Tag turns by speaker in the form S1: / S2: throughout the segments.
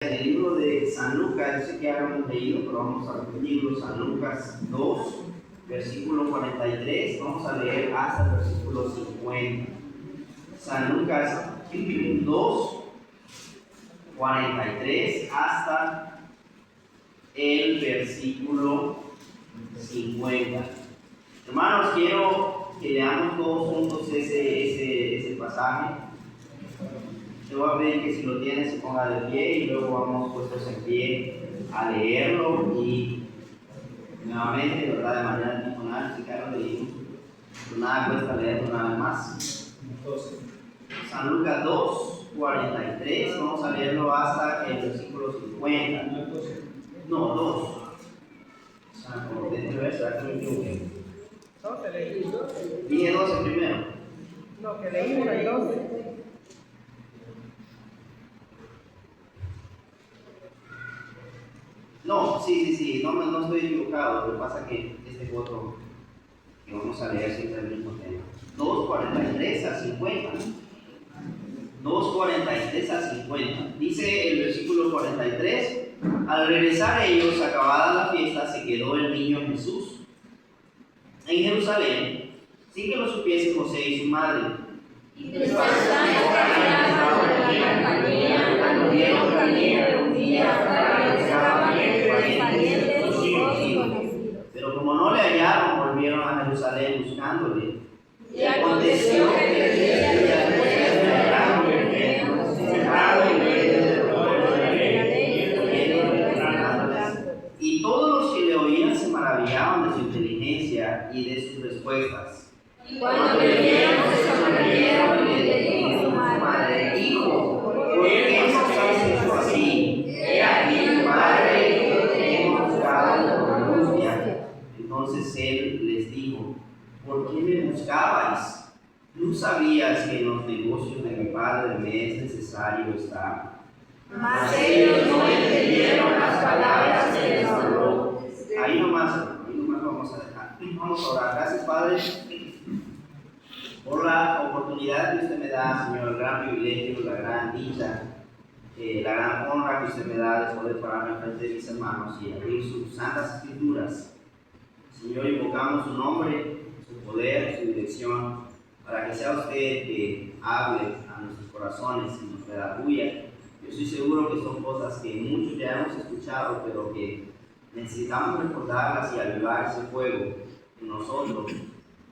S1: En el libro de San Lucas, yo sé que ya lo hemos leído, pero vamos a repetirlo. San Lucas 2, versículo 43, vamos a leer hasta el versículo 50. San Lucas 2, 43 hasta el versículo 50. Hermanos, quiero que leamos todos juntos ese pasaje. Te voy a pedir que si lo tienes se ponga de pie y luego vamos puestos en pie a leerlo y nuevamente, ¿verdad? De manera personal, si ya lo leímos, pues nada cuesta leerlo nada más. San Lucas 2, 43, vamos a leerlo hasta el versículo 50. No, 2. Santo, dentro de esa, que me equivoqué.
S2: 12 leí.
S1: Dije 12 primero.
S2: No, que leí una y 12.
S1: No, sí, no estoy equivocado. Lo que pasa es que este es otro que vamos a leer siempre el mismo tema. 2:43 a 50. 2:43 a 50. Dice el versículo 43: al regresar ellos, acabada la fiesta, se quedó el niño Jesús en Jerusalén, sin que lo supiese José y su madre.
S3: Y después cuando vieron también un día
S1: pero como no le hallaron, volvieron a Jerusalén buscándole.
S3: Y aconteció que el día después entraron en el templo, cerrado en medio de los pueblos de la ley,
S1: y todos los que le oían se maravillaban de su inteligencia y de sus respuestas.
S3: Cuando le vieron, se sorprendieron y le dijo a su madre:
S1: Hijo, ¿por qué nos has hecho así?
S3: He aquí tu madre y yo te hemos buscado con angustia.
S1: Entonces él les dijo: ¿por qué me buscabais? ¿No sabías que en los negocios de mi padre me es necesario estar?
S3: Mas ellos no entendieron las palabras que les habló.
S1: Ahí nomás vamos a dejar. Vamos a orar. Gracias, Padre, por la oportunidad que usted me da, Señor, el gran privilegio, la gran dicha, la gran honra que usted me da de poder pararme frente de mis hermanos y abrir sus santas escrituras. Señor, invocamos su nombre, su poder, su dirección, para que sea usted que hable a nuestros corazones y nos redarguya. Yo estoy seguro que son cosas que muchos ya hemos escuchado, pero que necesitamos recordarlas y avivar ese fuego en nosotros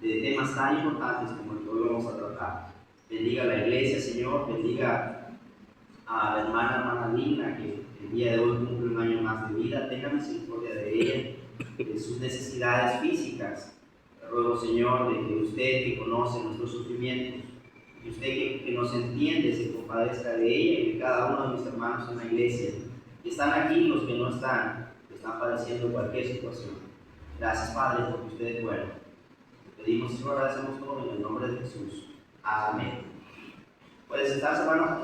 S1: de temas tan importantes como el que hoy vamos a tratar. Bendiga a la iglesia, Señor, bendiga a la hermana Lina, que el día de hoy cumple un año más de vida. Tenga misericordia de ella, de sus necesidades físicas. Te ruego, Señor, de que usted, que conoce nuestros sufrimientos, y usted que nos entiende, se compadezca de ella y de cada uno de mis hermanos en la iglesia. Que están aquí, los que no están, que están padeciendo cualquier situación. Gracias, Padre, porque usted es bueno. Pedimos, Señor, agradecemos todo en el nombre de Jesús. Amén. Puede sentarse, hermano.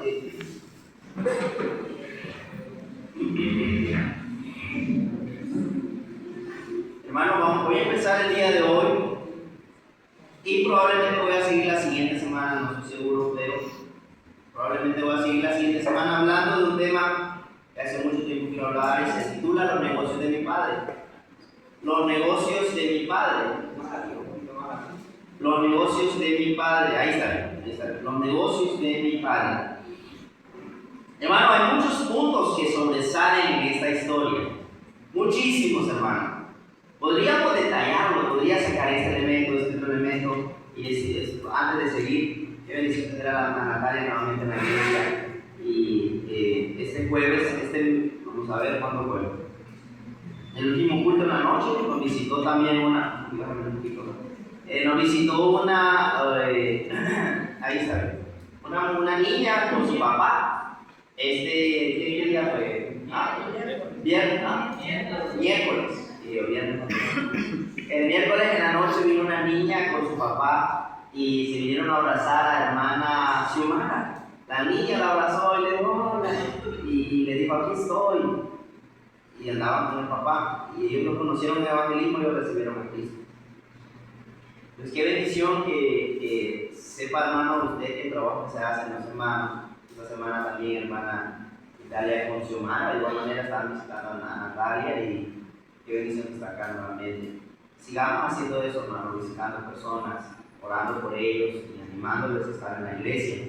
S1: Hermano, voy a empezar el día de hoy y probablemente voy a seguir la siguiente semana, no estoy seguro, pero probablemente voy a seguir la siguiente semana hablando de un tema que hace mucho tiempo quiero hablar y se titula Los negocios de mi padre. Los negocios de mi padre. Los negocios de mi padre. Ahí está. Los negocios de mi padre. Hermano, hay muchos puntos que sobresalen en esta historia. Muchísimos, hermano. Podríamos detallarlo, podría sacar este otro elemento y decir, antes de seguir, quiero decir a la Natalia nuevamente en la iglesia. Y este jueves, vamos a ver cuándo fue. El último culto en la noche nos visitó también una niña con su papá. ¿Qué día fue? Miércoles. El miércoles en la noche vino una niña con su papá y se vinieron a abrazar a la hermana Xiomara. La niña la abrazó y le dijo hola, y le dijo aquí estoy. Y andaban con el papá y ellos lo conocieron en el evangelismo y lo recibieron a Cristo. Pues qué bendición que sepa, hermano, usted que el trabajo que se hace en la semana. Esta semana también, hermana Dalia con Xiomara, de igual manera estaban visitando a Natalia y qué bendición que está acá nuevamente. Sigamos haciendo eso, hermano, visitando personas, orando por ellos y animándoles a estar en la iglesia.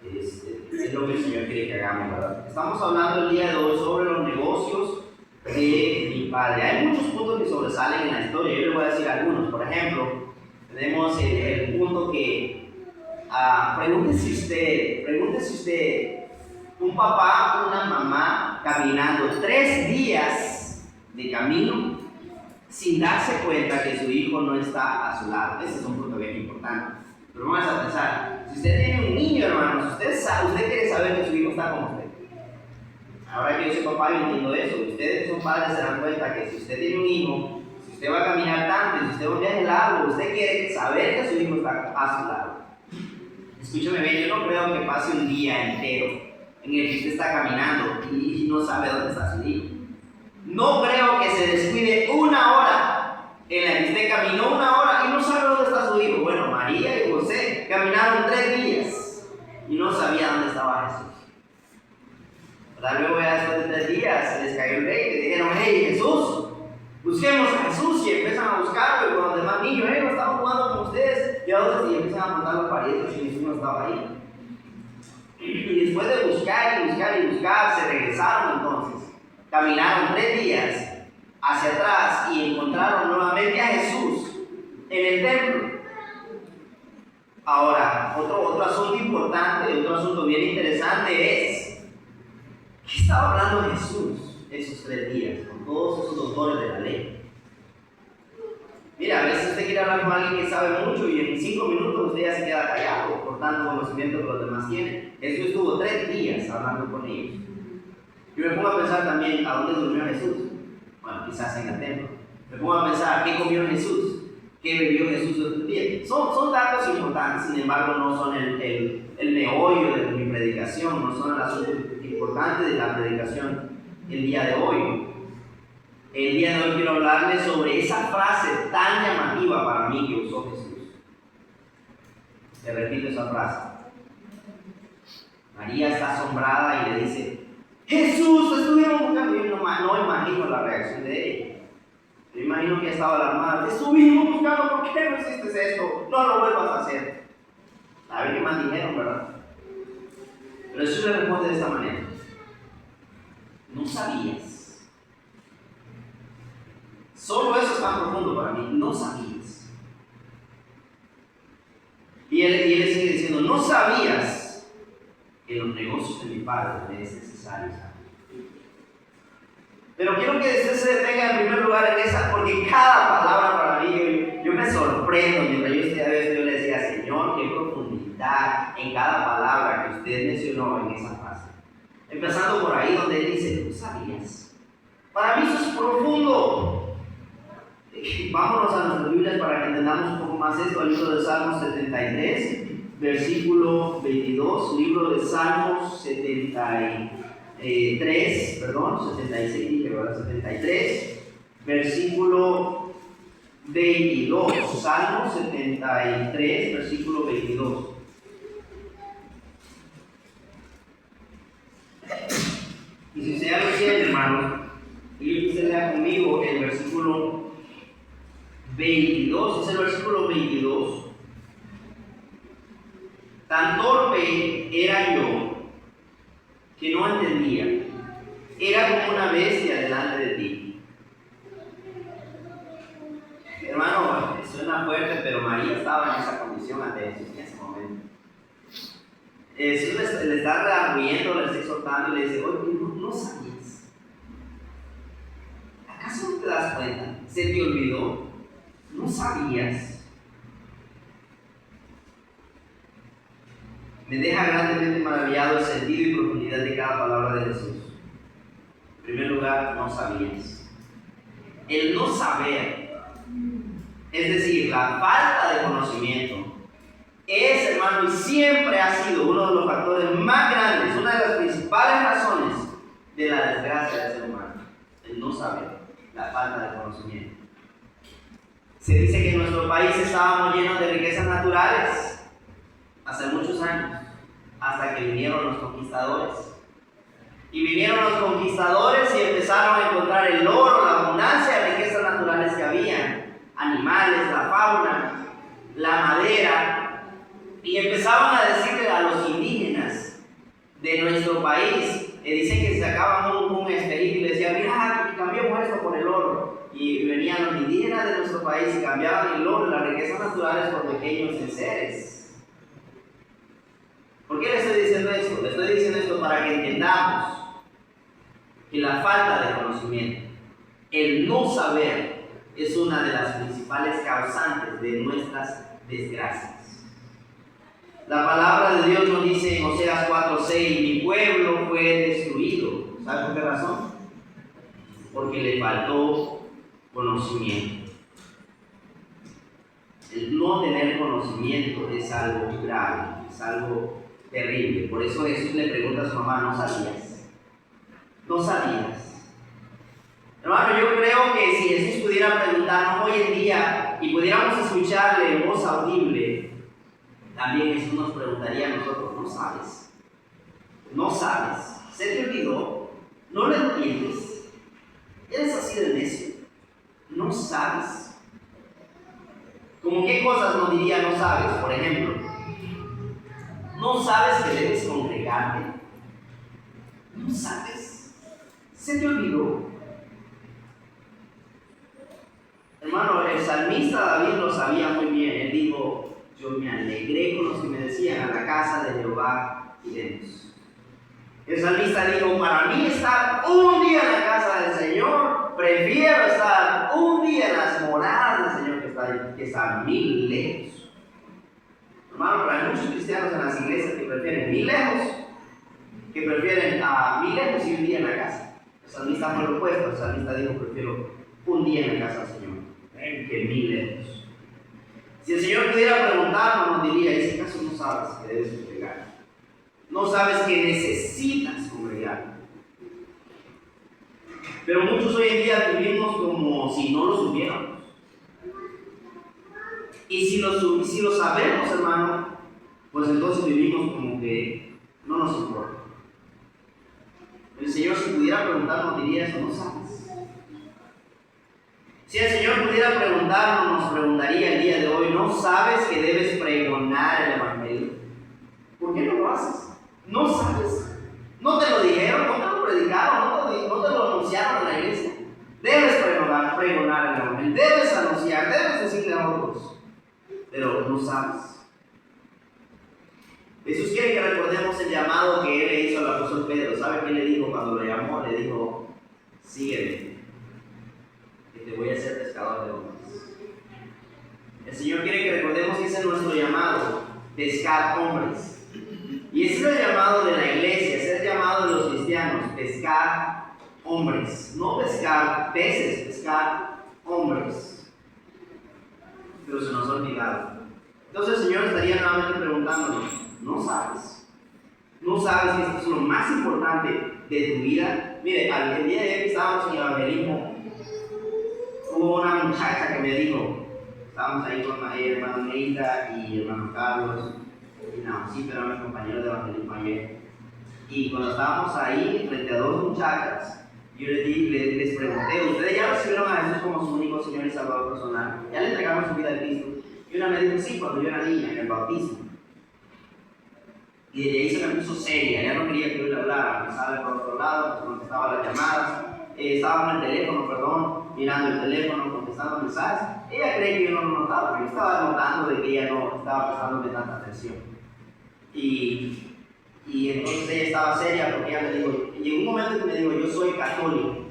S1: Es lo que el Señor quiere que hagamos, ¿verdad? Estamos hablando el día de hoy sobre los negocios de mi padre. Hay muchos puntos que sobresalen en la historia, yo les voy a decir algunos. Por ejemplo, tenemos el punto que, pregúntese usted, un papá, una mamá caminando 3 días de camino sin darse cuenta que su hijo no está a su lado. Ese es un punto bien importante. Pero vamos a pensar, si usted tiene un niño, hermanos, usted quiere saber que su hijo está con usted. Ahora que yo soy papá, yo entiendo eso. Ustedes que son padres se dan cuenta que si usted tiene un hijo, si usted va a caminar tanto, si usted va a un viaje largo, usted quiere saber que su hijo está a su lado. Escúcheme bien, yo no creo que pase un día entero en el que usted está caminando y no sabe dónde está su hijo. No creo que se descuide 1 hora en la que usted caminó 1 hora y no sabe dónde está su hijo. Bueno, María y José caminaron 3 días y no sabía dónde estaba Jesús. Luego ya después de 3 días se les cayó el rey y dijeron: hey Jesús, busquemos a Jesús, y empiezan a buscarlo, y con los demás niños: hey, no estamos jugando con ustedes, y otros, y empiezan a apuntar los parientes y Jesús no estaba ahí. Y después de buscar y buscar y buscar, se regresaron entonces, caminaron 3 días hacia atrás y encontraron nuevamente a Jesús en el templo. Ahora, otro asunto importante, otro asunto bien interesante es: ¿qué estaba hablando Jesús esos 3 días con todos esos doctores de la ley? Mira, a veces usted quiere hablar con alguien que sabe mucho y en 5 minutos usted ya se queda callado por tanto conocimiento que los demás tienen. Jesús estuvo 3 días hablando con ellos. Yo me pongo a pensar también: ¿a dónde durmió Jesús? Bueno, quizás en el templo. Me pongo a pensar: ¿qué comió Jesús? ¿Qué bebió Jesús esos días? Son datos importantes, sin embargo no son el meollo de mi predicación, no son el asunto importante de la predicación el día de hoy. El día de hoy quiero hablarles sobre esa frase tan llamativa para mí que usó Jesús. Le repito esa frase. María está asombrada y le dice: Jesús, estuvimos buscando. Yo no imagino la reacción de ella. Yo imagino que estaba alarmada. Te estuvimos buscando, ¿por qué no hiciste esto? No lo vuelvas a hacer. A ver qué más dijeron, ¿verdad? Pero Jesús le responde de esta manera: no sabías. Solo eso es tan profundo para mí. No sabías. Y él sigue diciendo: no sabías que en los negocios de mi padre me es necesario saber. Pero quiero que usted se detenga en primer lugar en esa, porque cada palabra para mí, yo me sorprendo. Mientras yo estudiaba esto, yo le decía: Señor, qué profundidad en cada palabra que usted mencionó en esa frase. Empezando por ahí donde él dice: ¿tú sabías? Para mí eso es profundo. Vámonos a nuestras Biblias para que entendamos un poco más esto. Al libro de Salmos 73, versículo 22. Libro de Salmos 76, dije, ¿verdad? 73, versículo 22. Salmo 73, versículo 22. Y si usted ya lo tiene, hermano, y usted lea conmigo el versículo 22, es el versículo 22. Tan torpe era yo que no entendía. Era como una bestia delante de ti. Hermano, suena fuerte, pero María estaba en esa condición ante Jesús en ese momento. Jesús le está redarguyendo, le está exhortando y le dice: oye, no sabías. ¿Acaso no te das cuenta? ¿Se te olvidó? ¿No sabías? Me deja grandemente maravillado el sentido y profundidad de cada palabra de Jesús. En primer lugar, no sabías. El no saber, es decir, la falta de conocimiento, es, hermano, y siempre ha sido uno de los factores más grandes, una de las principales razones de la desgracia del ser humano. El no saber, la falta de conocimiento. Se dice que en nuestro país estábamos llenos de riquezas naturales hace muchos años, hasta que vinieron los conquistadores. Y vinieron los conquistadores y empezaron a encontrar el oro, la abundancia de riquezas naturales que había, animales, la fauna, la madera, y empezaban a decirle a los indígenas de nuestro país, dicen que sacaban un espejito y le decían, mira, cambiemos esto por el oro. Y venían los indígenas de nuestro país y cambiaban el oro y las riquezas naturales por pequeños enseres. ¿Por qué le estoy diciendo esto? Le estoy diciendo esto para que entendamos que la falta de conocimiento, el no saber, es una de las principales causantes de nuestras desgracias. La palabra de Dios nos dice en Oseas 4:6, mi pueblo fue destruido. ¿Sabe por qué razón? Porque le faltó conocimiento. El no tener conocimiento es algo grave, es algo terrible. Por eso Jesús le pregunta a su mamá, ¿no sabías? ¿No sabías? Hermano, yo creo que si Jesús pudiera preguntarnos hoy en día y pudiéramos escucharle en voz audible, también Jesús nos preguntaría a nosotros, ¿no sabes? ¿No sabes? ¿Se te olvidó? ¿No lo entiendes? ¿Eres así de necio? ¿No sabes? ¿Cómo qué cosas nos diría no sabes? Por ejemplo, ¿no sabes que debes congregarte? ¿No sabes? ¿Se te olvidó? Hermano, el salmista David lo sabía muy bien. Él dijo, yo me alegré con los que me decían, a la casa de Jehová iremos. El salmista dijo, para mí estar un día en la casa del Señor, prefiero estar un día en las moradas del Señor que estar 1000 lejos. Hermano, pero hay muchos cristianos en las iglesias que prefieren 1000 lejos, que prefieren a 1000 lejos y un día en la casa. El salmista fue lo opuesto, el salmista dijo, prefiero un día en la casa del Señor que 1000 lejos. Si el Señor pudiera preguntarnos, nos diría, ¿en ese caso no sabes que debes congregar? No sabes que necesitas congregar. Pero muchos hoy en día vivimos como si no lo supiéramos. Y si lo sabemos, hermano, pues entonces vivimos como que no nos importa. El Señor, si pudiera preguntarnos, diría eso, ¿no sabes? Si el Señor pudiera preguntarnos, nos preguntaría el día de hoy, ¿no sabes que debes pregonar el Evangelio? ¿Por qué no lo haces? ¿No sabes? ¿No te lo dijeron? ¿No te lo predicaron? ¿No te lo anunciaron en la iglesia? Debes pregonar el Evangelio, debes anunciar, debes decirle a otros, pero no sabes. Jesús quiere que recordemos el llamado que Él le hizo al apóstol Pedro. ¿Sabe qué le dijo cuando lo llamó? Le dijo, sígueme, te voy a hacer pescador de hombres. El Señor quiere que recordemos que ese es nuestro llamado, pescar hombres. Y ese es el llamado de la iglesia, ese es el llamado de los cristianos, pescar hombres. No pescar peces, pescar hombres. Pero se nos ha olvidado. Entonces el Señor estaría nuevamente preguntándonos, ¿no sabes? ¿No sabes que esto es lo más importante de tu vida? Mire, el día de hoy que estábamos en el evangelismo, hubo una muchacha que me dijo, estábamos ahí con hermano Neida y hermano Carlos, y Naosito era mi compañero de evangelismo ayer. Y cuando estábamos ahí frente a dos muchachas, yo les pregunté, ¿ustedes ya recibieron a Jesús como su único Señor y Salvador personal? ¿Ya le entregaron su vida a Cristo? Y una me dijo, sí, cuando yo era niña, en el bautismo. Y desde ahí se me puso seria, ya no quería que yo le hablara, me estaba por otro lado, contestaba las llamadas, estaba en el teléfono, mirando el teléfono, contestando mensajes. Ella cree que yo no lo notaba, pero yo estaba notando de que ella no estaba prestándome tanta atención. Y entonces ella estaba seria porque ella me dijo, y en un momento que me dijo, yo soy católico.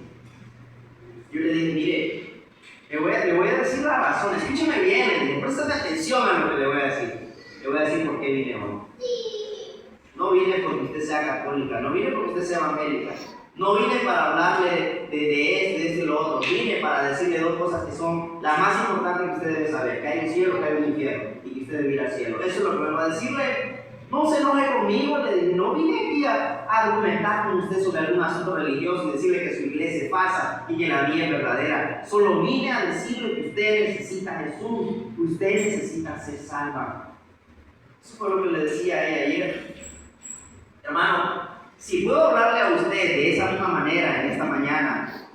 S1: Yo le dije, mire, le voy a decir la razón, escúcheme bien, le dije, préstame atención a lo que le voy a decir. Le voy a decir por qué vine hoy. No vine porque usted sea católica, no vine porque usted sea evangélica, no vine para hablarle de esto y lo otro, vine para decirle dos cosas que son las más importantes que usted debe saber, que hay un cielo, que hay un infierno y que usted debe ir al cielo. Eso es lo que me va a decirle. No se enoje conmigo, le dije, no vine aquí a argumentar con usted sobre algún asunto religioso y decirle que su iglesia es falsa y que la mía es verdadera. Solo vine a decirle que usted necesita a Jesús, que usted necesita ser salva. Eso fue lo que le decía a ella ayer. Hermano, Si puedo hablarle a usted de esa misma manera en esta mañana,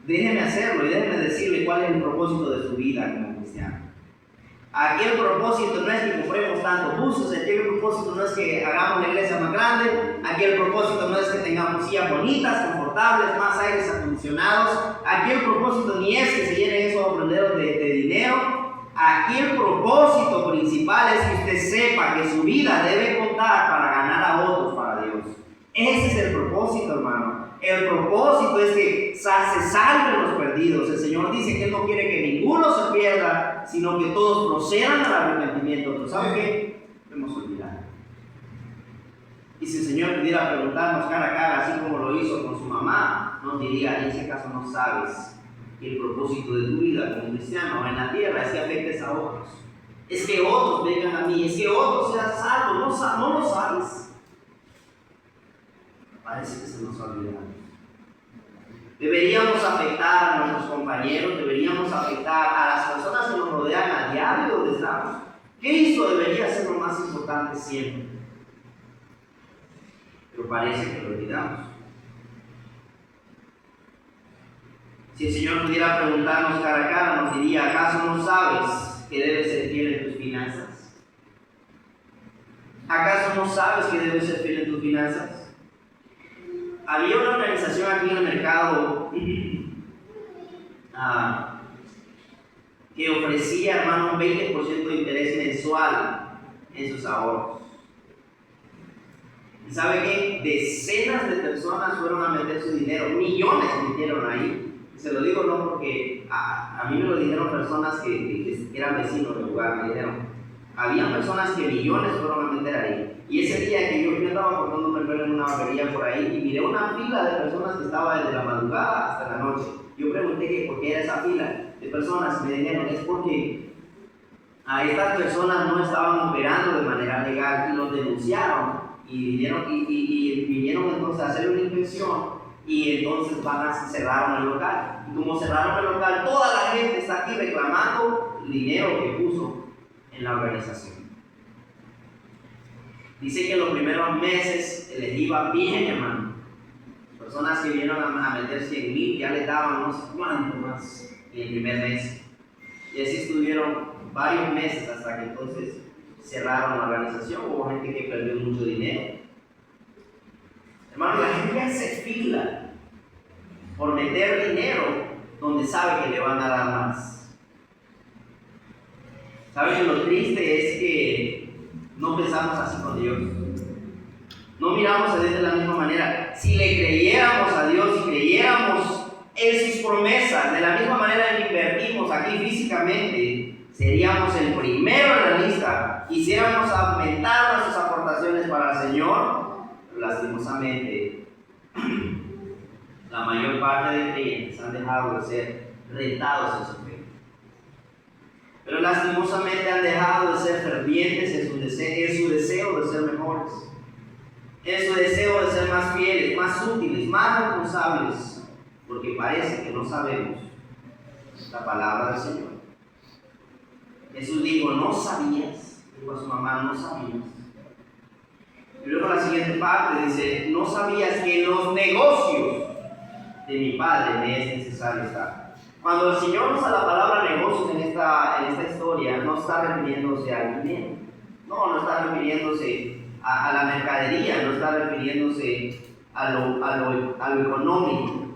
S1: déjeme hacerlo y déjeme decirle cuál es el propósito de su vida como cristiano. Aquí el propósito no es que compremos tantos buses, aquí el propósito no es que hagamos la iglesia más grande, aquí el propósito no es que tengamos sillas bonitas, confortables, más aires acondicionados, aquí el propósito ni es que se llenen esos ofrenderos de dinero, aquí el propósito principal es que usted sepa que su vida debe contar para ganar a otros para Dios. Ese es el propósito, hermano. El propósito es que se salven los perdidos. El Señor dice que Él no quiere que ninguno se pierda, sino que todos procedan al arrepentimiento. ¿Pero saben qué? Lo hemos olvidado. Y si el Señor pudiera preguntarnos cara a cara, así como lo hizo con su mamá, nos diría: ¿en ese caso no sabes que el propósito de tu vida como cristiano en la tierra es que afectes a otros? Es que otros vengan a mí, es que otros sean salvos. No lo sabes. Parece que se nos ha olvidado. Deberíamos afectar a nuestros compañeros, deberíamos afectar a las personas que nos rodean a diario donde estamos. Cristo debería ser lo más importante siempre. Pero parece que lo olvidamos. Si el Señor pudiera preguntarnos cara a cara, nos diría: ¿acaso no sabes que debes ser fiel en tus finanzas? ¿Acaso no sabes que debes ser fiel en tus finanzas? Había una organización aquí en el mercado que ofrecía, hermano, un 20% de interés mensual en sus ahorros. ¿Y sabe qué? Decenas de personas fueron a meter su dinero, millones metieron ahí. Se lo digo no porque a mí me lo dijeron personas que eran vecinos del lugar, me dijeron. Había personas que millones fueron a meter ahí. Y ese día que yo estaba cortando el pelo en una barbería por ahí y miré una fila de personas que estaba desde la madrugada hasta la noche. Yo pregunté que por qué era esa fila de personas y me dijeron: es porque a estas personas no estaban operando de manera legal y los denunciaron y vinieron entonces a hacer una inspección y entonces cerraron el local. Y como cerraron el local, toda la gente está aquí reclamando el dinero que puso en la organización. Dice que en los primeros meses les iba bien, hermano. Personas que vinieron a meter 100,000 ya les daban no sé cuánto más en el primer mes. Y así estuvieron varios meses hasta que entonces cerraron la organización. Hubo gente que perdió mucho dinero. Hermano, la gente hace fila por meter dinero donde sabe que le van a dar más. ¿Saben? Lo triste es que no pensamos así con Dios. No miramos a Dios de la misma manera. Si le creyéramos a Dios, si creyéramos en sus promesas, de la misma manera en que invertimos aquí físicamente, seríamos el primero en la lista. Quisiéramos aumentar nuestras aportaciones para el Señor, pero lastimosamente la mayor parte de creyentes han dejado de ser retados en su fe. Pero lastimosamente han dejado de ser fervientes en su deseo de ser mejores, en su deseo de ser más fieles, más útiles, más responsables, porque parece que no sabemos la palabra del Señor. Jesús dijo: no sabías, dijo a su mamá: no sabías. Y luego la siguiente parte dice: no sabías que en los negocios de mi Padre me es necesario estar. Cuando el Señor usa la palabra negocios en esta historia, no está refiriéndose al dinero, no está refiriéndose a la mercadería, no está refiriéndose a lo económico.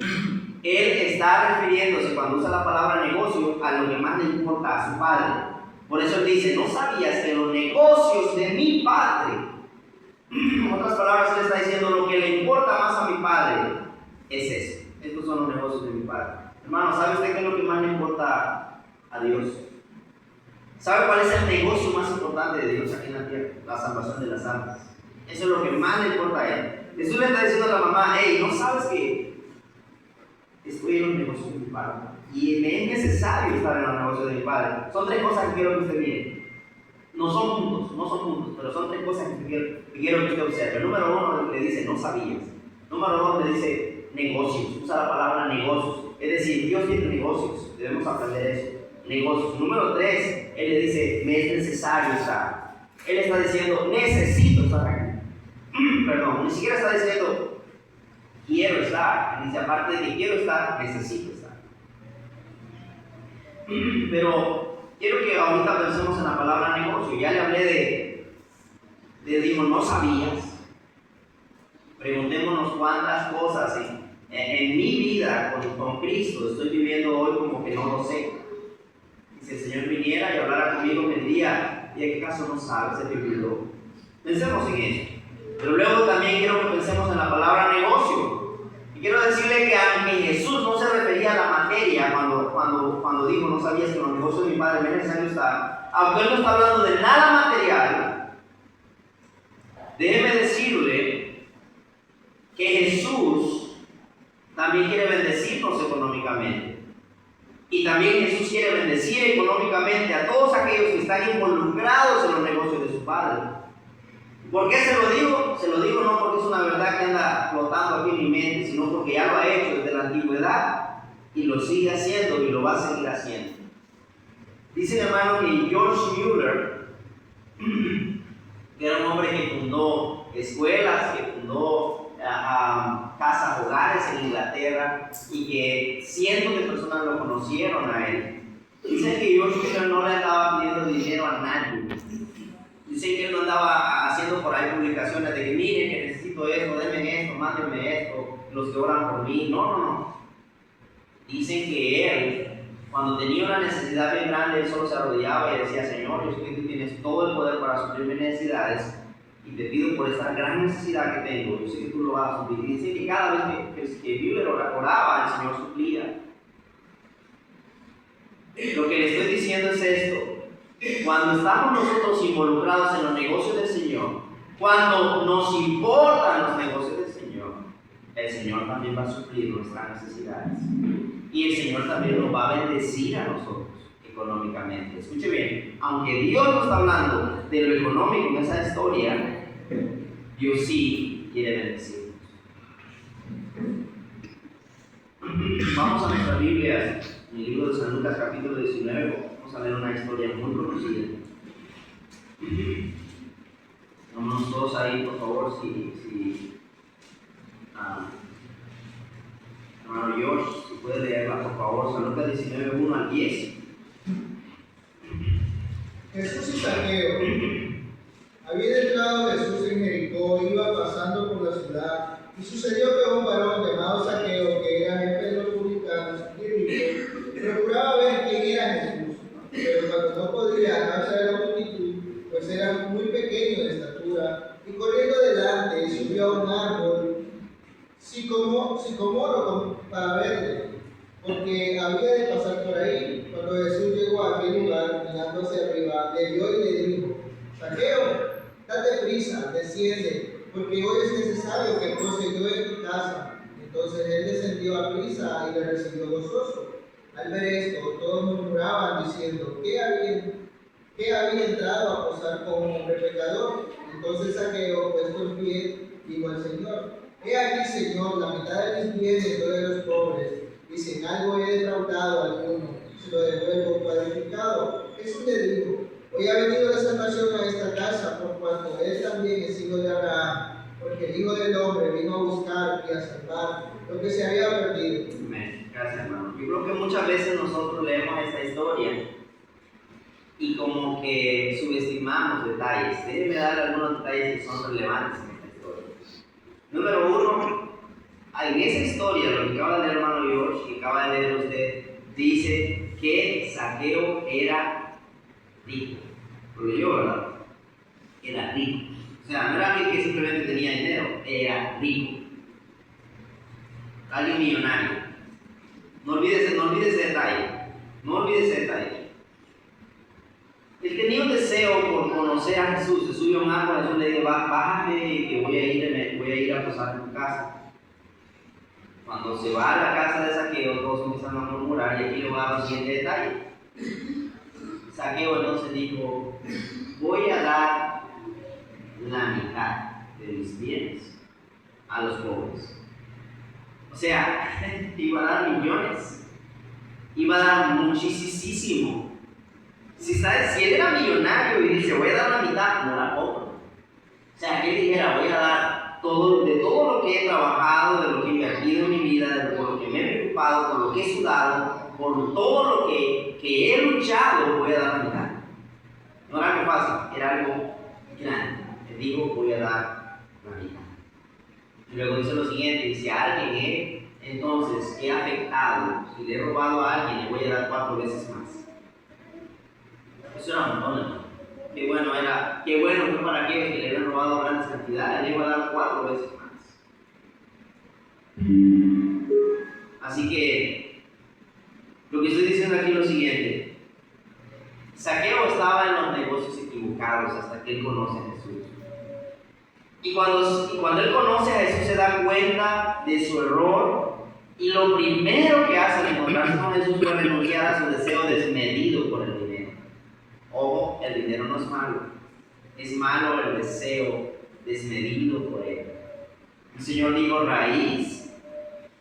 S1: Él está refiriéndose, cuando usa la palabra negocio, a lo que más le importa a su Padre. Por eso él dice: no sabías que los negocios de mi Padre, en otras palabras, él está diciendo: lo que le importa más a mi Padre es eso. Estos son los negocios de mi Padre. Hermano, ¿sabe usted qué es lo que más le importa a Dios? ¿Sabe cuál es el negocio más importante de Dios aquí en la tierra? La salvación de las almas. Eso es lo que más le importa a Él. Jesús le está diciendo a la mamá: hey, ¿no sabes que estoy en los negocios de mi Padre? Y me es necesario estar en los negocios de mi Padre. Son tres cosas que quiero que usted mire. No son juntos, pero son tres cosas que quiero que usted observe. Número 1 le dice: no sabías. Número 2 le dice: negocios. Usa la palabra negocios. Es decir, Dios tiene negocios. Debemos aprender eso. Negocios. Número 3, Él le dice: me es necesario estar. Él está diciendo: necesito estar aquí. perdón, ni siquiera está diciendo quiero estar, dice aparte de que quiero estar, necesito estar. Pero quiero que ahorita pensemos en la palabra negocio. Ya le hablé digo, no sabías. Preguntémonos cuántas cosas en mi vida con Cristo estoy viviendo hoy como que no lo sé. Y si el Señor viniera y hablara conmigo, me diría, ¿y a qué caso no sabes? Se te olvidó. Pensemos en eso. Pero luego también quiero que pensemos en la palabra negocio. Y quiero decirle que aunque Jesús no se refería a la materia cuando dijo, no sabías que los negocios de mi Padre me es necesario estar, aunque Él no está hablando de nada material, déjeme decirle que Jesús también quiere bendecirnos económicamente. Y también Jesús quiere bendecir económicamente a todos aquellos que están involucrados en los negocios de su Padre. ¿Por qué se lo digo? Se lo digo no porque es una verdad que anda flotando aquí en mi mente, sino porque ya lo ha hecho desde la antigüedad y lo sigue haciendo y lo va a seguir haciendo. Dice mi hermano que George Mueller, que era un hombre que fundó escuelas, que fundó casas hogares en Inglaterra y que cientos de personas lo conocieron a él. Dicen que George Mueller no le andaba pidiendo dinero a nadie. Dicen que él no andaba haciendo por ahí publicaciones de que miren que necesito esto, denme esto, mándenme esto, los que oran por mí. No. Dicen que él, cuando tenía una necesidad bien grande, él solo se arrodillaba y decía, Señor, yo sé que tú tienes todo el poder para suplir mis necesidades y te pido por esta gran necesidad que tengo, yo sé que tú lo vas a suplir. Y dicen que cada vez que Mueller oraba, el Señor suplía. Lo que le estoy diciendo es esto. Cuando estamos nosotros involucrados en los negocios del Señor, cuando nos importan los negocios del Señor, el Señor también va a suplir nuestras necesidades. Y el Señor también nos va a bendecir a nosotros económicamente. Escuche bien, aunque Dios no está hablando de lo económico en esa historia, Dios sí quiere bendecirnos. Vamos a nuestra Biblia, en el libro de San Lucas capítulo 19, vamos a ver una historia muy conocida. Vámonos todos ahí, por favor, hermano George, si puede leerla, por favor, San Lucas 19, 1 al 10.
S4: Jesús y Zaqueo. Había entrado Jesús en Jericó, iba pasando por la ciudad, y sucedió que un varón llamado Zaqueo, que era jefe de los publicanos y ricos, procuraba ver quién era Jesús, pero cuando no podía a causa de la multitud, pues era muy pequeño de estatura, y corriendo delante subió a un árbol sicomoro para verle, porque había de pasar por ahí. Cuando Jesús llegó a aquel lugar, mirando hacia arriba, le vio y le dijo, Zaqueo, date prisa, desciende, porque hoy es necesario que pose yo en tu casa. Entonces él descendió a prisa y le recibió gozoso. Al ver esto, todos murmuraban diciendo, ¿qué había entrado a posar con un hombre pecador? Entonces Zaqueo, puesto en pie, dijo al Señor, he aquí, Señor, la mitad de mis bienes doy a los pobres, y si en algo he defraudado a alguno, se lo devuelvo cuadriplicado. Jesús le dijo, hoy ha venido la salvación a esta casa, por cuanto él también es hijo de Abraham, porque el Hijo del Hombre vino a buscar y a salvar lo que se había perdido.
S1: Amén. Gracias, hermano. Yo creo que muchas veces nosotros leemos esta historia y como que subestimamos detalles. Déjenme dar algunos detalles que son relevantes en esta historia. Número uno, en esa historia, lo que acaba de leer el hermano George, que acaba de leer usted, dice que Zaqueo era rico. Lo leyó, ¿verdad? Era rico. O sea, no era alguien que simplemente tenía dinero, era rico. Alguien millonario. No olvides ese detalle. No olvides ese detalle. Él tenía un deseo por conocer a Jesús. Se subió a un árbol, Jesús le dijo, bájate que voy a ir a posar en tu casa. Cuando se va a la casa de Zaqueo, todos empiezan a murmurar y aquí le va a dar el siguiente detalle. Zaqueo entonces dijo, voy a dar la mitad de mis bienes a los pobres. O sea, iba a dar millones, iba a dar muchísimo. Si él era millonario y dice, voy a dar la mitad, no era poco. O sea, que él dijera, voy a dar todo, de todo lo que he trabajado, de lo que he invertido en mi vida, de todo lo que me he preocupado, por lo que he sudado, por todo lo que he luchado, voy a dar la mitad. No era algo fácil, era algo grande. Él dijo, voy a dar la mitad. Y luego dice lo siguiente, si alguien entonces he afectado, si le he robado a alguien, le voy a dar 4 veces más. Eso era un montón, ¿no? Qué bueno fue para aquellos que le habían robado grandes cantidades, le iba a dar 4 veces más. Así que, lo que estoy diciendo aquí es lo siguiente. Zaqueo estaba en los negocios equivocados hasta que él conoce a Jesús. Y cuando él conoce a Jesús se da cuenta de su error y lo primero que hace al encontrarse con Jesús fue renunciar a su deseo desmedido por el dinero. Ojo, el dinero no es malo. Es malo el deseo desmedido por él. El Señor dijo, raíz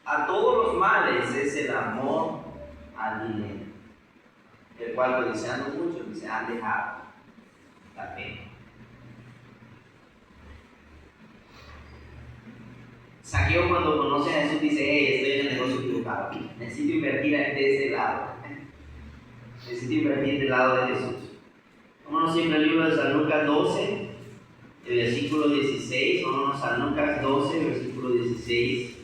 S1: a todos los males es el amor al dinero, el cual codiciando mucho se han dejado la fe. Zaqueo cuando conoce a Jesús dice, hey, estoy en el negocio equivocado, necesito invertir de este lado, necesito invertir del lado de Jesús. Vámonos siempre al libro de San Lucas 12, el versículo 16, vámonos a San Lucas 12, versículo 16,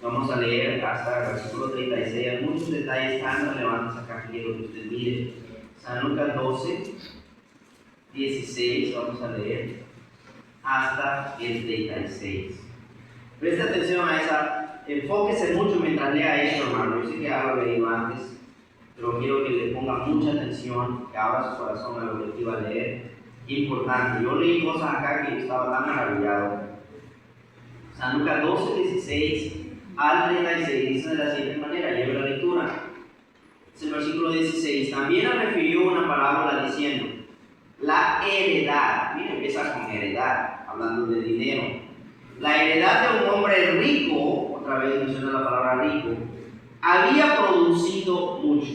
S1: vamos a leer hasta el versículo 36, hay muchos detalles tan relevantes acá que quiero que usted mire. San Lucas 12, 16, vamos a leer hasta el 36. Preste atención a esa, enfóquese mucho mientras lea esto, hermano. Yo sé que ya lo he leído antes, pero quiero que le ponga mucha atención, que abra su corazón a lo que iba a leer. Importante, yo leí cosas acá que estaba tan maravillado. San Lucas 12, 16 al 36 dice de la siguiente manera, lleve la lectura. Es el versículo 16. También le refirió una parábola diciendo, la heredad, mira, empieza con heredad, hablando de dinero. La heredad de un hombre rico, otra vez menciona la palabra rico, había producido mucho.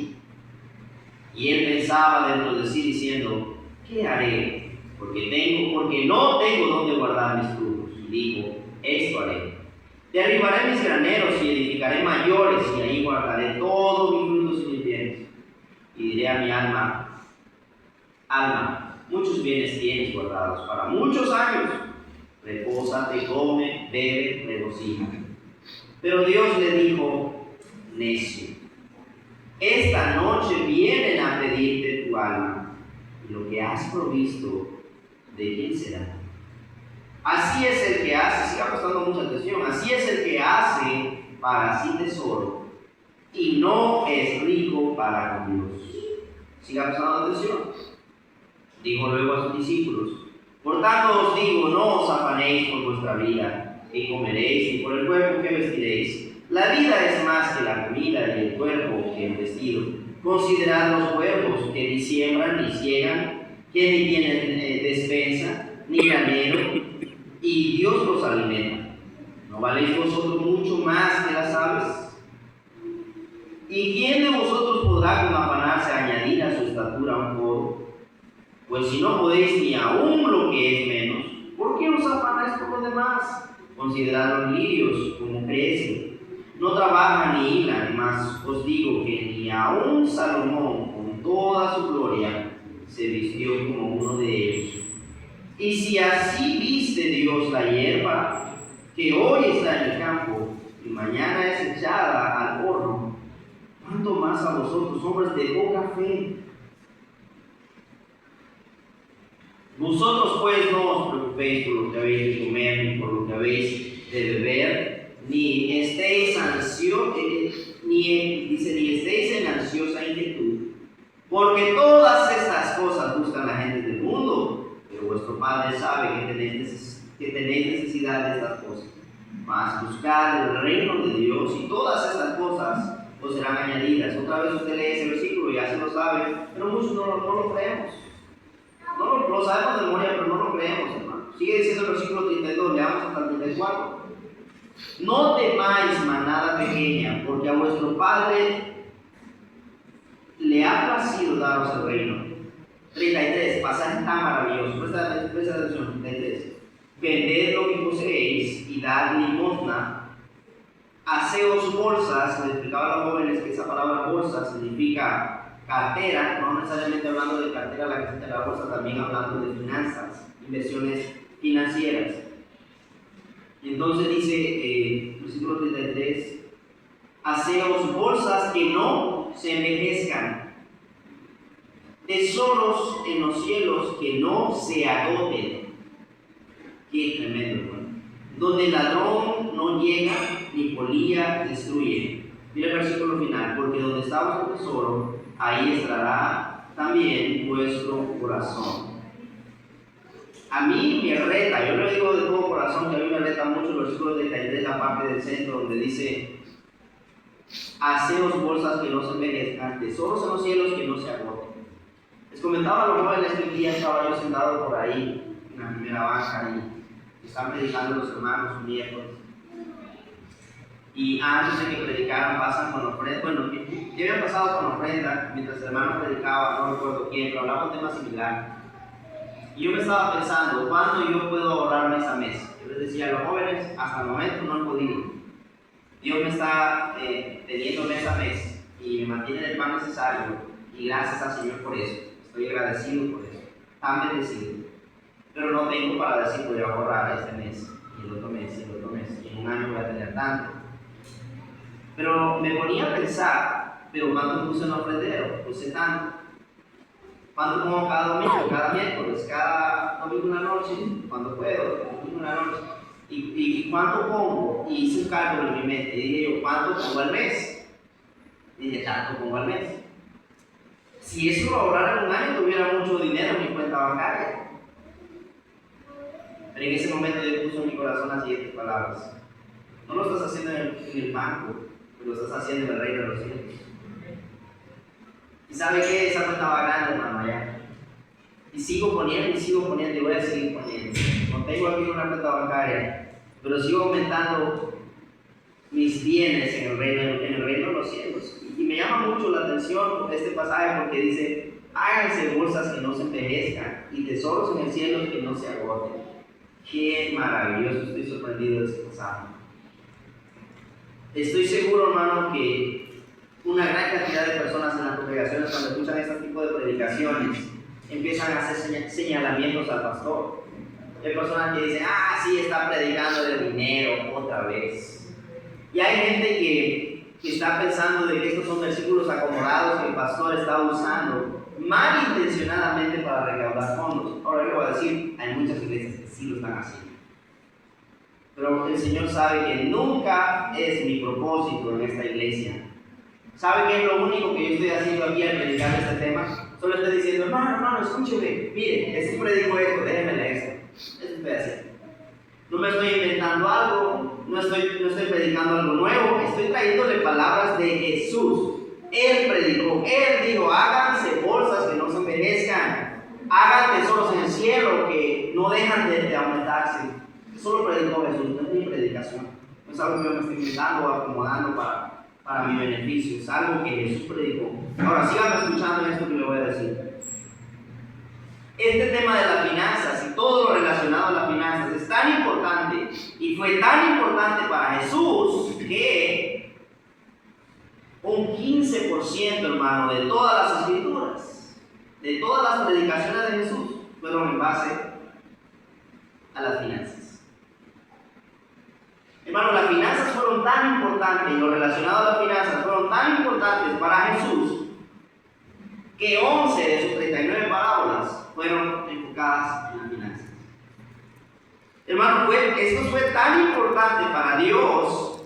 S1: Y él pensaba dentro de sí diciendo, ¿qué haré? Porque no tengo donde guardar mis frutos. Y dijo, esto haré. Derribaré mis graneros y edificaré mayores, y ahí guardaré todos mis frutos y mis bienes. Y diré a mi alma, muchos bienes tienes guardados para muchos años. Repósate, come, bebe, regocija. Pero Dios le dijo, necio, esta noche vienen a pedirte tu alma, y lo que has provisto, ¿de quién será? Así es el que hace, siga prestando mucha atención, así es el que hace para sí tesoro, y no es rico para con Dios. Siga prestando atención. Dijo luego a sus discípulos, por tanto os digo, no os afanéis por vuestra vida, que comeréis, y por el cuerpo que vestiréis. La vida es más que la comida, y el cuerpo que el vestido. Considerad los cuervos, que ni siembran ni ciegan, que ni tienen despensa, ni granero, y Dios los alimenta. ¿No valéis vosotros mucho más que las aves? ¿Y quién de vosotros podrá con afanarse añadir a su estatura un codo? Pues si no podéis ni aún lo que es menos, ¿por qué os afanáis por lo demás? Considerad los lirios como crecen, no trabajan ni hilan, mas os digo que ni aún Salomón, con toda su gloria, se vistió como uno de ellos. Y si así viste Dios la hierba, que hoy está en el campo y mañana es echada al horno, ¿cuánto más a vosotros, hombres de poca fe? Vosotros pues no os preocupéis por lo que habéis de comer, ni por lo que habéis de beber, ni estéis en ansiosa inquietud, porque todas estas cosas buscan la gente del mundo, pero vuestro Padre sabe que tenéis necesidad de estas cosas. Mas buscad el reino de Dios, y todas estas cosas os serán añadidas. Otra vez usted lee ese versículo, ya se lo sabe, pero muchos no lo creemos. No lo sabemos de memoria, pero no lo creemos, hermano. Sigue diciendo el versículo 32, leamos hasta el 34. No temáis, manada pequeña, porque a vuestro Padre le ha placido daros el reino. 33, pasaje tan maravilloso. Presta atención, 33. vended lo que poseéis y dad limosna, haceos bolsas. Le explicaba a los jóvenes que esa palabra bolsa significa cartera, no necesariamente hablando de cartera la que se la bolsa, también hablando de finanzas, inversiones financieras. Y entonces dice, versículo 33, haceos bolsas que no se envejezcan, tesoros en los cielos que no se agoten. Qué tremendo, hermano. Donde el ladrón no llega ni polilla destruye. Mira el versículo final, porque donde está vuestro tesoro, ahí estará también vuestro corazón. A mí me reta, yo le digo de todo corazón que a mí me reta mucho el versículo 33, la parte del centro, donde dice: haceos bolsas que no se envejezcan, tesoros en los cielos que no se agoten. Les comentaba a los jóvenes que un día estaba yo sentado por ahí, en la primera banca, y están predicando los hermanos, un miércoles. Y antes de que predicaran, pasan con ofrenda. Bueno, ¿qué había pasado con ofrenda? Mientras el hermano predicaba, no recuerdo quién, pero hablaba un tema similar. Y yo me estaba pensando, ¿cuándo yo puedo ahorrarme esa mesa? Yo les decía a los jóvenes, hasta el momento no he podido. Dios me está teniendo esa mesa y me mantiene el pan necesario, y gracias al Señor por eso. Estoy agradecido por eso, tan bendecido. Pero no tengo para decir voy a ahorrar este mes, y el otro mes, y el otro mes, y en un año voy a tener tanto. Pero me ponía a pensar, pero ¿cuánto puse en el ofrendero? Puse tanto. ¿Cuánto como cada domingo, cada miércoles, cada domingo una noche? Cuando puedo, domingo una noche. ¿Y cuánto pongo? Y hice un cálculo en mi mente. Y dije yo, ¿cuánto pongo al mes? Y dije, tanto pongo al mes. Si eso lo ahorrara en un año, tuviera mucho dinero en mi cuenta bancaria. Pero en ese momento yo puse en mi corazón las siguientes palabras: no lo estás haciendo en el banco, lo estás haciendo en el reino de los cielos. ¿Y sabe qué? Esa cuenta va grande, hermano, allá. Y sigo poniendo, y voy a seguir poniendo. No tengo aquí una cuenta bancaria, pero sigo aumentando mis bienes en el reino de los cielos. Y me llama mucho la atención este pasaje porque dice: háganse bolsas que no se envejezcan y tesoros en el cielo que no se agoten. Qué maravilloso, estoy sorprendido de este pasaje. Estoy seguro, hermano, que una gran cantidad de personas en las congregaciones, cuando escuchan este tipo de predicaciones, empiezan a hacer señalamientos al pastor. Hay personas que dicen: sí, está predicando del dinero otra vez. Y hay gente que está pensando de que estos son versículos acomodados que el pastor está usando malintencionadamente para recaudar fondos. Ahora yo voy a decir, hay muchas iglesias que sí lo están haciendo. Pero el Señor sabe que nunca es mi propósito en esta iglesia. ¿Sabe qué es lo único que yo estoy haciendo aquí al predicar este tema? Solo estoy diciendo: hermano, escúcheme, mire, ese predico esto, déjeme leer esto. Eso estoy haciendo. No me estoy inventando algo, no estoy predicando algo nuevo, estoy trayéndole palabras de Jesús. Él predicó, Él dijo: háganse bolsas que no se envejezcan, hagan tesoros en el cielo que no dejan de aumentarse. Eso lo predicó Jesús, no es mi predicación. No es algo que yo me estoy inventando o acomodando para mi beneficio, es algo que Jesús predicó. Ahora, síganme escuchando esto que le voy a decir. Este tema de las finanzas y todo lo relacionado a las finanzas es tan importante y fue tan importante para Jesús que un 15%, hermano, de todas las escrituras, de todas las predicaciones de Jesús, fueron en base a las finanzas. Hermano, las finanzas fueron tan importantes y lo relacionado a las finanzas fueron tan importantes para Jesús que 11 de sus 39 parábolas fueron enfocadas en las finanzas. Hermano, esto fue tan importante para Dios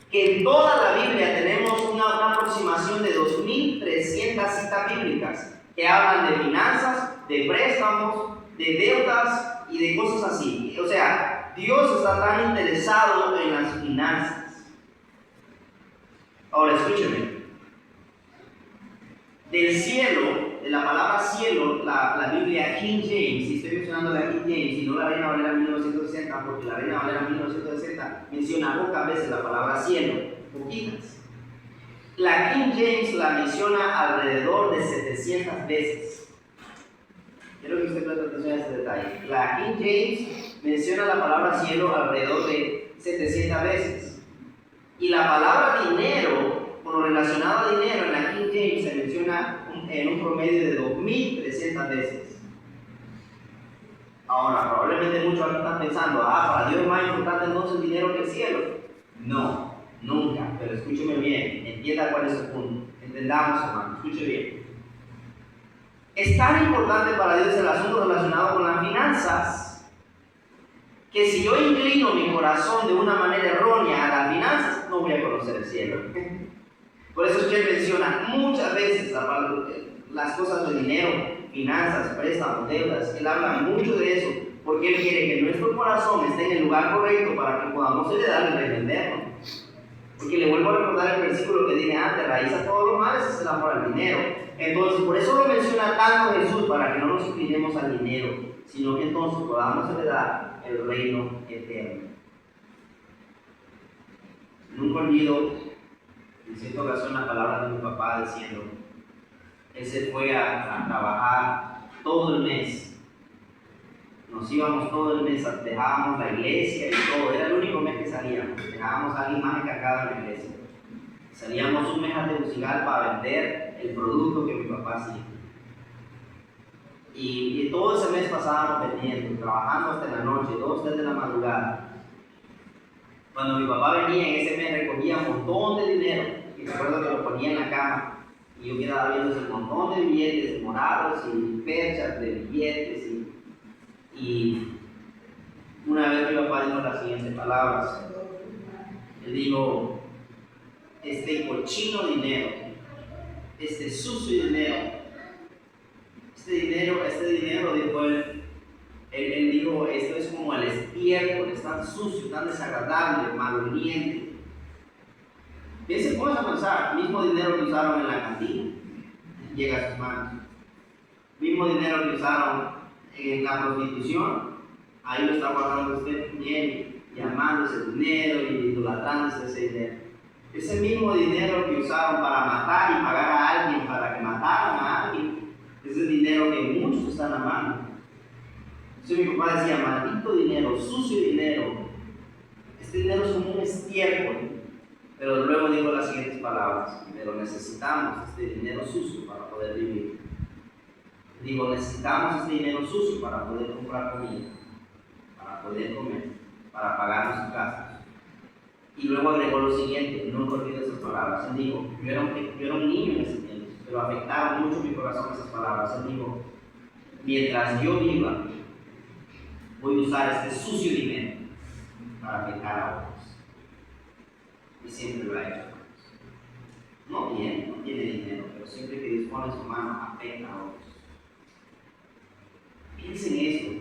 S1: que en toda la Biblia tenemos una aproximación de 2.300 citas bíblicas que hablan de finanzas, de préstamos, de deudas y de cosas así. O sea, Dios está tan interesado en las finanzas. Ahora escúcheme. Del cielo, de la palabra cielo, la Biblia King James, y estoy mencionando la King James y no la Reina Valera 1960, porque la Reina Valera 1960 menciona pocas veces la palabra cielo, poquitas. La King James la menciona alrededor de 700 veces. Quiero que usted preste atención a este detalle. La King James menciona la palabra cielo alrededor de 700 veces. Y la palabra dinero, o lo relacionado a dinero en la King James, se menciona en un promedio de 2300 veces. Ahora, probablemente muchos aquí están pensando, para Dios es más importante entonces el dinero que el cielo. No, nunca, pero escúcheme bien, entienda cuál es el punto. Entendamos, hermano, escuche bien. Es tan importante para Dios el asunto relacionado con las finanzas, que si yo inclino mi corazón de una manera errónea a las finanzas, no voy a conocer el cielo. Por eso es que él menciona muchas veces las cosas de dinero, finanzas, préstamos, deudas. Él habla mucho de eso, porque él quiere que nuestro corazón esté en el lugar correcto para que podamos heredar y defendernos. Porque le vuelvo a recordar el versículo que dije antes: raíz a todos los males es el amor al dinero. Entonces, por eso lo menciona tanto Jesús, para que no nos inclinemos al dinero, sino que entonces podamos heredar el reino eterno. Nunca olvido, en cierta ocasión, las palabras de mi papá diciendo: él se fue a trabajar todo el mes. Nos íbamos todo el mes, dejábamos la iglesia y todo, era el único mes que salíamos. Dejábamos a alguien más encargado en la iglesia. Salíamos un mes a Tegucigalpa a vender el producto que mi papá hacía. Y todo ese mes pasábamos vendiendo, trabajando hasta la noche, 2, 3 de la madrugada. Cuando mi papá venía en ese mes, recogía un montón de dinero. Y recuerdo que lo ponía en la cama. Y yo quedaba viendo ese montón de billetes morados y perchas de billetes. Y una vez mi papá dijo las siguientes palabras. Él dijo: este cochino dinero, este sucio dinero, este dinero, dijo él dijo, esto es como el estiércol, es tan sucio, tan desagradable, maloliente. Bien, se puede pensar, mismo dinero que usaron en la cantina, llega a sus manos. Mismo dinero que usaron en la prostitución, ahí lo está guardando usted bien, y amando ese dinero y idolatrando ese dinero. Ese mismo dinero que usaron para matar y pagar a alguien para que mataran a alguien, ese dinero que muchos están amando. Entonces mi papá decía: maldito dinero, sucio dinero, este dinero es como un estiércol. Pero luego dijo las siguientes palabras: pero necesitamos este dinero sucio para poder vivir. Digo, necesitamos este dinero sucio para poder comprar comida, para poder comer, para pagar nuestras casas. Y luego agregó lo siguiente, no olvido esas palabras. Él dijo: yo era un niño en ese tiempo, pero afectaron mucho mi corazón esas palabras. Él dijo: mientras yo viva, voy a usar este sucio dinero para afectar a otros. Y siempre lo ha hecho. No tiene dinero, pero siempre que dispone su mano, afecta a otros. Piensen en eso.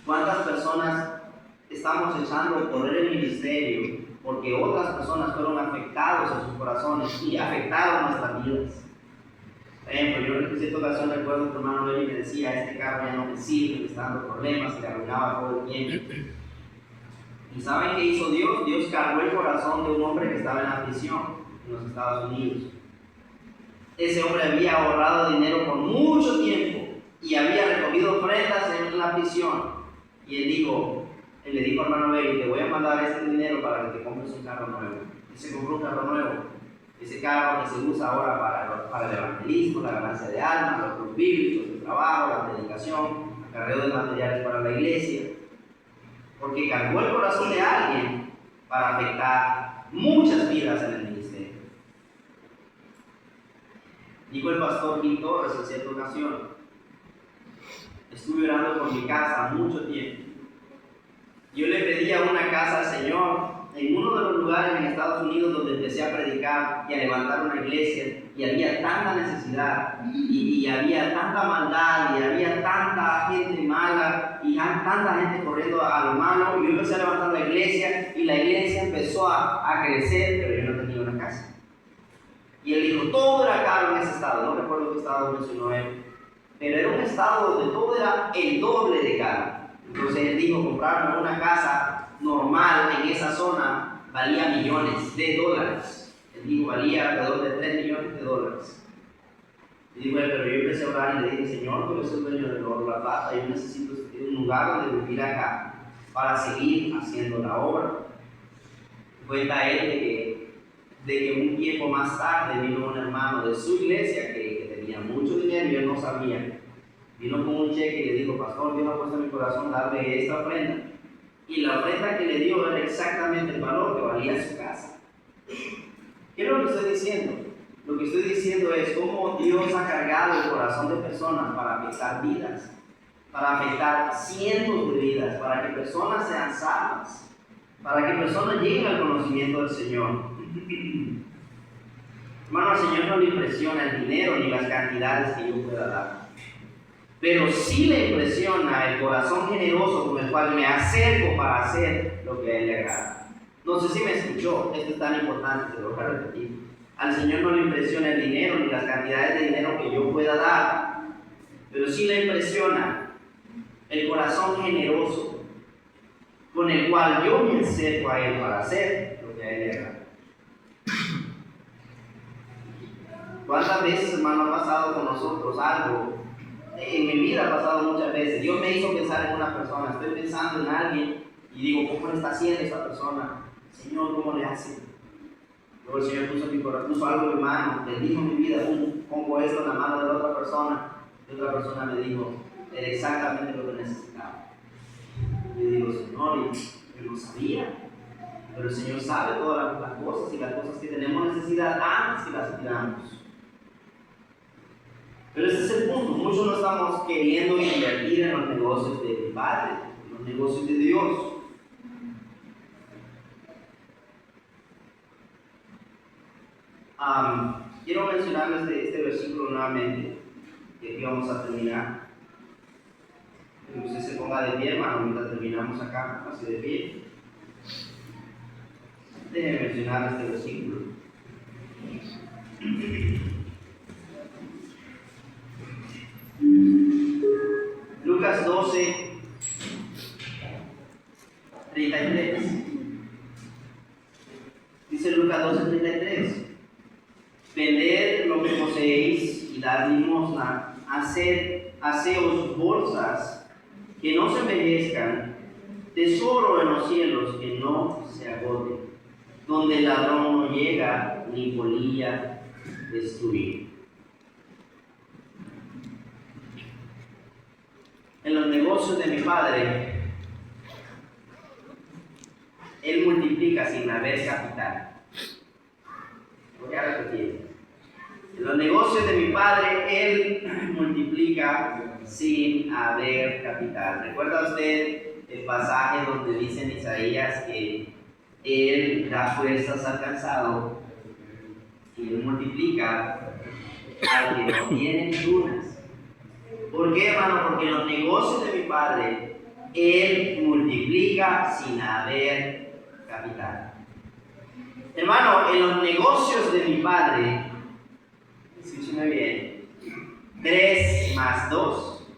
S1: ¿Cuántas personas estamos echando a correr el ministerio porque otras personas fueron afectados en sus corazones y afectaron nuestras vidas? Por ejemplo, yo en cierta ocasión recuerdo que mi hermano Levi me decía: este carro ya no me sirve, me está dando problemas, se le arruinaba todo el tiempo. ¿Y saben qué hizo Dios? Dios cargó el corazón de un hombre que estaba en la prisión en los Estados Unidos. Ese hombre había ahorrado dinero por mucho tiempo y había recogido ofrendas en la prisión. Y él le dijo al hermano Levi: te voy a mandar este dinero para que te compres un carro nuevo. Y se compró un carro nuevo. Ese carro que se usa ahora para el evangelismo, la ganancia de almas, los grupos bíblicos, el trabajo, la predicación, acarreo de materiales para la iglesia. Porque cargó el corazón de alguien para afectar muchas vidas en el ministerio. Dijo el pastor Gil Torres en cierta ocasión: estuve orando por mi casa mucho tiempo. Yo le pedí a una casa al Señor en uno de los lugares en Estados Unidos donde empecé a predicar y a levantar una iglesia, y había tanta necesidad, y había tanta maldad, y había tanta gente mala, y tanta gente corriendo a lo malo. Y yo empecé a levantar la iglesia, y la iglesia empezó a crecer, pero yo no tenía una casa. Y él dijo: todo era caro en ese estado, no recuerdo qué estado mencionó él, pero era un estado donde todo era el doble de caro. Entonces él dijo: comprarme una casa normal en esa zona valía millones de dólares. Él dijo: valía alrededor de $3 millones. Y digo, pero yo empecé a orar y le dije, Señor, tú eres el dueño del oro y la plata, yo necesito un lugar donde vivir acá para seguir haciendo la obra. Cuenta él de que un tiempo más tarde vino un hermano de su iglesia que tenía mucho dinero y yo no sabía. Vino con un cheque y le dijo, pastor, Dios ha puesto en mi corazón darle esta ofrenda. Y la ofrenda que le dio era exactamente el valor que valía su casa. ¿Qué es lo que estoy diciendo? Lo que estoy diciendo es cómo Dios ha cargado el corazón de personas para afectar vidas, para afectar cientos de vidas, para que personas sean salvas, para que personas lleguen al conocimiento del Señor. Hermano, al Señor no le impresiona el dinero ni las cantidades que yo pueda dar, pero sí le impresiona el corazón generoso con el cual me acerco para hacer lo que a Él le agrada. No sé si me escuchó, esto es tan importante, se lo voy a repetir. Al Señor no le impresiona el dinero ni las cantidades de dinero que yo pueda dar, pero sí le impresiona el corazón generoso con el cual yo me acerco a Él para hacer lo que a Él le agrada. ¿Cuántas veces, hermano, ha pasado con nosotros algo? En mi vida ha pasado muchas veces. Dios me hizo pensar en una persona, estoy pensando en alguien y digo, ¿cómo le está haciendo esta persona? Señor, ¿cómo le hace? Luego el Señor puso en mi corazón, puso algo en mi mano, bendijo mi vida, pongo esto en la mano de la otra persona, y otra persona me dijo, era exactamente lo que necesitaba. Y yo digo, Señor, yo no sabía, pero el Señor sabe todas las cosas y las cosas que tenemos necesidad antes que las pidamos. Pero ese es el punto, muchos no estamos queriendo invertir en los negocios de mi Padre, en los negocios de Dios. Quiero mencionarles este versículo nuevamente, y aquí vamos a terminar. Que usted se ponga de pie, hermano, mientras terminamos acá, así de pie. Déjenme mencionar este versículo. Lucas 12, 33. Dice Lucas 12, 33. Vended lo que poseéis y dad limosna, haceos bolsas que no se envejezcan, tesoro en los cielos que no se agote, donde el ladrón no llega ni polilla destruir. En los negocios de mi Padre, Él multiplica sin haber capital. Voy a repetir. En los negocios de mi Padre, Él multiplica sin haber capital. ¿Recuerda usted el pasaje donde dice en Isaías que Él da fuerzas al cansado y Él multiplica al que no tiene dudas? ¿Por qué, hermano? Porque en los negocios de mi Padre, Él multiplica sin haber capital. Hermano, en los negocios de mi Padre, escúcheme bien, 3 más 2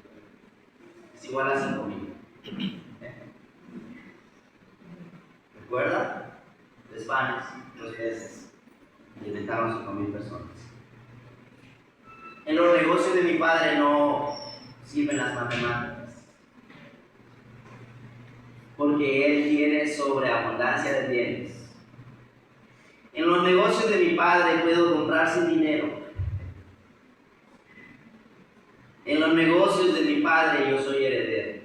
S1: es igual a 5,000. ¿Recuerda? 3 panes, 2 peces, alimentaron 5,000 personas. En los negocios de mi Padre no sirven las matemáticas, porque Él tiene sobreabundancia de bienes. En los negocios de mi Padre puedo comprar sin dinero. En los negocios de mi Padre yo soy heredero.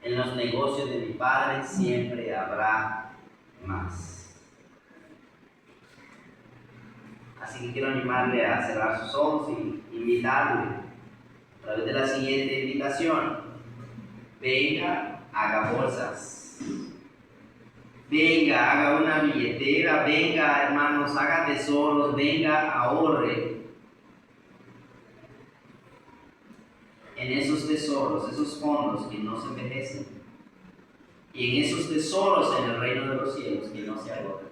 S1: En los negocios de mi Padre siempre habrá más. Así que quiero animarle a cerrar sus ojos y invitarle a través de la siguiente invitación. Venga, haga bolsas. Venga, haga una billetera. Venga, hermanos, haga tesoros. Venga, ahorre. En esos tesoros, esos fondos que no se envejecen. Y en esos tesoros en el reino de los cielos que no se agotan.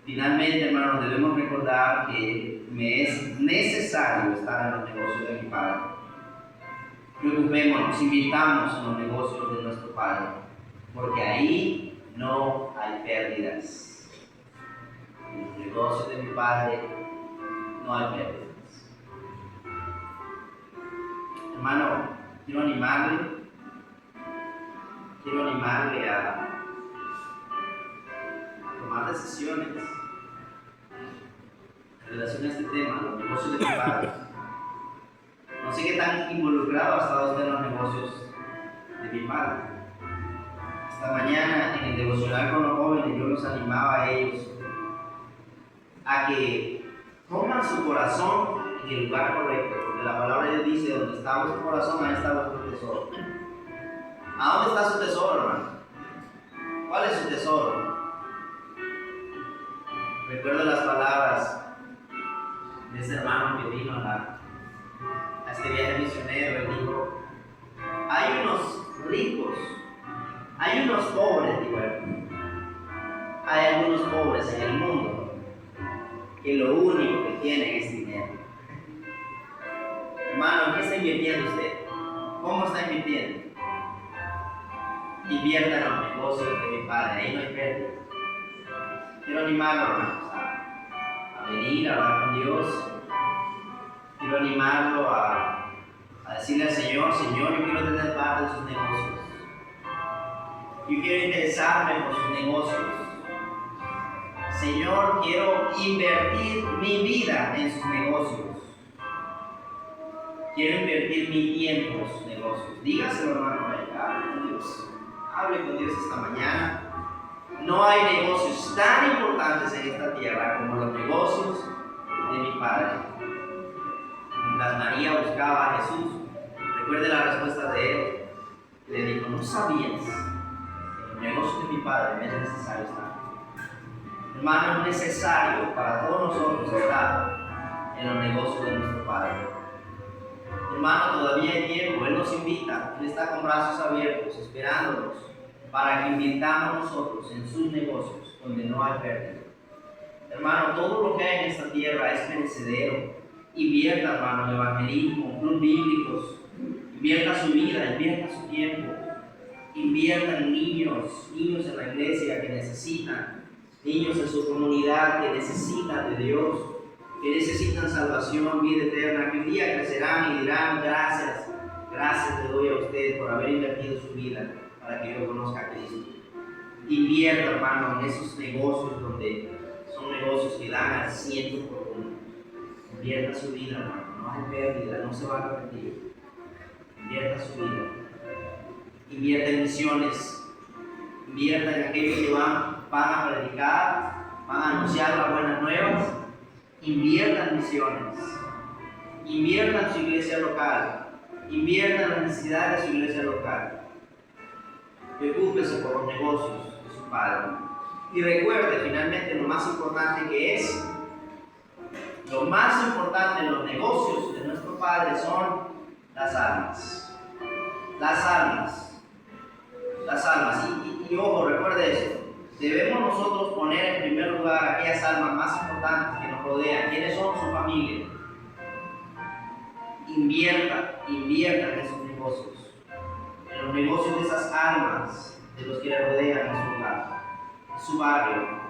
S1: Finalmente, hermanos, debemos recordar que me es necesario estar en los negocios de mi Padre. Preocupémonos, invirtamos en los negocios de nuestro Padre, porque ahí no hay pérdidas. En los negocios de mi Padre no hay pérdidas. Hermano, quiero animarle a tomar decisiones en relación a este tema, los negocios de mi Padre. No sé qué tan involucrado ha estado usted en los negocios de mi Padre. Esta mañana en el devocional con los jóvenes yo los animaba a ellos a que pongan su corazón en el lugar correcto, porque la palabra de Dios dice: donde está vuestro corazón, ahí está vuestro tesoro. ¿A dónde está su tesoro, hermano? ¿Cuál es su tesoro? Recuerdo las palabras de ese hermano que vino a este viaje misionero. Él dijo: hay unos ricos, hay unos pobres, digo él. Hay algunos pobres en el mundo que lo único que tienen es dinero. Hermano, ¿en qué está invirtiendo usted? ¿Cómo está invirtiendo? Invierta en los negocios de mi Padre, ahí no hay pérdida. Quiero animarlo, hermanos, a venir a hablar con Dios. Quiero animarlo a decirle al Señor: Señor, yo quiero tener parte de sus negocios. Yo quiero interesarme por sus negocios. Señor, quiero invertir mi vida en sus negocios. Quiero invertir mi tiempo en sus negocios. Dígaselo, hermano, hable con Dios. Hable con Dios esta mañana. No hay negocios tan importantes en esta tierra como los negocios de mi Padre. Mientras María buscaba a Jesús, recuerde la respuesta de él. Le dijo: ¿no sabías que en los negocios de mi Padre me es necesario estar? Hermano, es necesario para todos nosotros estar en los negocios de nuestro Padre. Hermano, todavía hay tiempo. Él nos invita. Él está con brazos abiertos, esperándonos para que invirtamos nosotros en sus negocios donde no hay pérdida. Hermano, todo lo que hay en esta tierra es perecedero. Invierta, hermano, en evangelismo, clubes bíblicos. Invierta su vida, invierta su tiempo. Invierta en niños en la iglesia que necesitan, niños en su comunidad que necesitan de Dios, que necesitan salvación, vida eterna, que un día crecerán y dirán: gracias le doy a usted por haber invertido su vida para que yo conozca a Cristo. Invierta, hermano, en esos negocios donde son negocios que dan al 100%. Invierta su vida, hermano, no hay pérdida, no se va a repetir. Invierta su vida. Invierta en misiones. Invierta en aquellos que van a predicar, van a anunciar las buenas nuevas. Invierta en misiones. Invierta en su iglesia local. Invierta en las necesidades de su iglesia local. Preocúpese por los negocios de su Padre. Y recuerde, finalmente, lo más importante que es. Lo más importante en los negocios de nuestro Padre son las almas. Las almas. Las almas. Y ojo, recuerde eso. Debemos nosotros poner en primer lugar aquellas almas más importantes que nos rodean. ¿Quiénes son? Su familia. Invierta en esos negocios. En los negocios de esas almas, de los que le rodean en su hogar, en su barrio.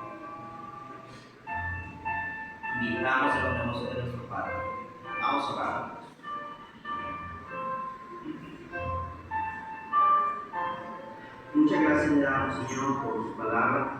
S1: Invirtamos en los negocios de nuestro Padre. Vamos a orar. Muchas gracias le damos, Señor, por su palabra.